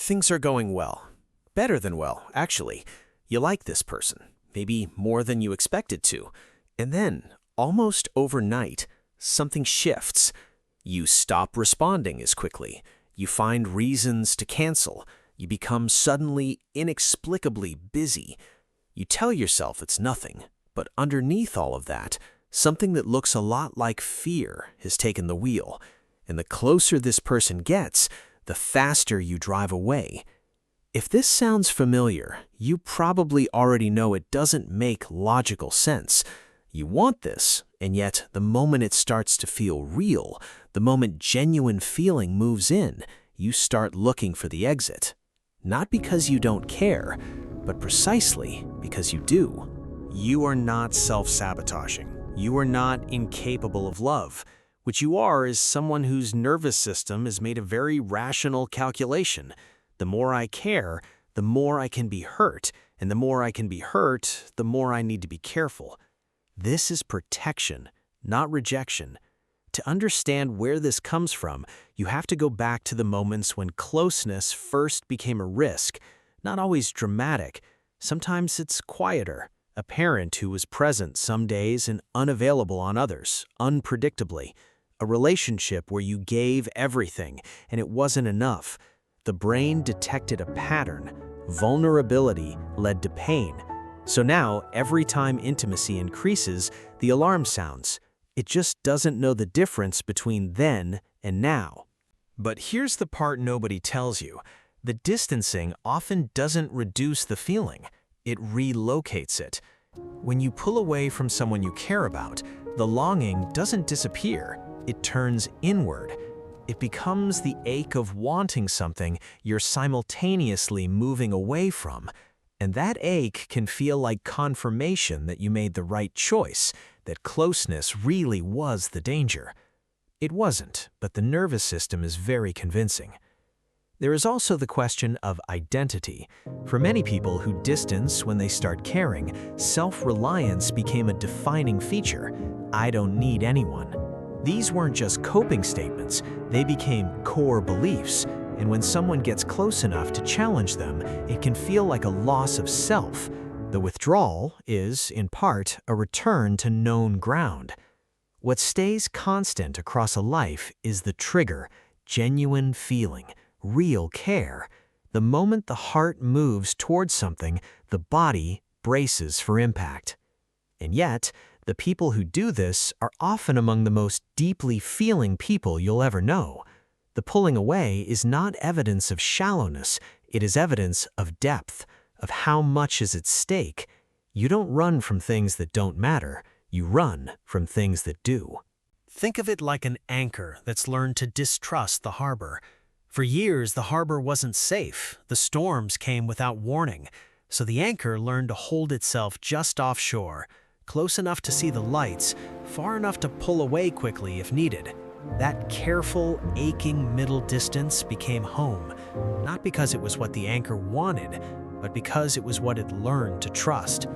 Things are going well. Better than well, actually. You like this person, maybe more than you expected to. And then, almost overnight, something shifts. You stop responding as quickly. You find reasons to cancel. You become suddenly, inexplicably busy. You tell yourself it's nothing, but underneath all of that, something that looks a lot like fear has taken the wheel. And the closer this person gets, the faster you drive away. If this sounds familiar, you probably already know it doesn't make logical sense. You want this, and yet the moment it starts to feel real, the moment genuine feeling moves in, you start looking for the exit. Not because you don't care, but precisely because you do. You are not self-sabotaging. You are not incapable of love. What you are is someone whose nervous system has made a very rational calculation. The more I care, the more I can be hurt, and the more I can be hurt, the more I need to be careful. This is protection, not rejection. To understand where this comes from, you have to go back to the moments when closeness first became a risk. Not always dramatic. Sometimes it's quieter. A parent who was present some days and unavailable on others, unpredictably. A relationship where you gave everything and it wasn't enough. The brain detected a pattern. Vulnerability led to pain. So now, every time intimacy increases, the alarm sounds. It just doesn't know the difference between then and now. But here's the part nobody tells you. The distancing often doesn't reduce the feeling. It relocates it. When you pull away from someone you care about, the longing doesn't disappear. It turns inward. It becomes the ache of wanting something you're simultaneously moving away from. And that ache can feel like confirmation that you made the right choice, that closeness really was the danger. It wasn't, but the nervous system is very convincing. There is also the question of identity. For many people who distance when they start caring, self-reliance became a defining feature. I don't need anyone. These weren't just coping statements, they became core beliefs. And when someone gets close enough to challenge them, it can feel like a loss of self. The withdrawal is, in part, a return to known ground. What stays constant across a life is the trigger, genuine feeling, real care. The moment the heart moves towards something, the body braces for impact. And yet, the people who do this are often among the most deeply feeling people you'll ever know. The pulling away is not evidence of shallowness, it is evidence of depth, of how much is at stake. You don't run from things that don't matter, you run from things that do. Think of it like an anchor that's learned to distrust the harbor. For years, the harbor wasn't safe. The storms came without warning. So the anchor learned to hold itself just offshore, close enough to see the lights, far enough to pull away quickly if needed. That careful, aching middle distance became home, not because it was what the anchor wanted, but because it was what it learned to trust.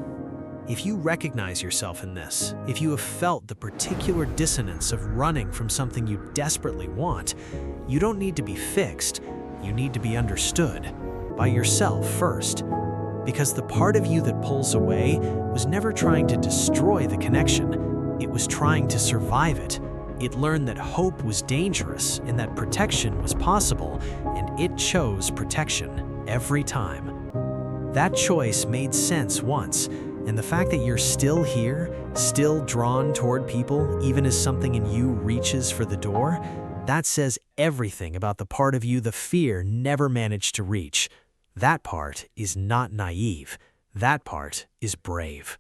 If you recognize yourself in this, if you have felt the particular dissonance of running from something you desperately want, you don't need to be fixed, you need to be understood. By yourself first. Because the part of you that pulls away was never trying to destroy the connection, it was trying to survive it. It learned that hope was dangerous and that protection was possible, and it chose protection every time. That choice made sense once, and the fact that you're still here, still drawn toward people, even as something in you reaches for the door, that says everything about the part of you the fear never managed to reach. That part is not naive. That part is brave.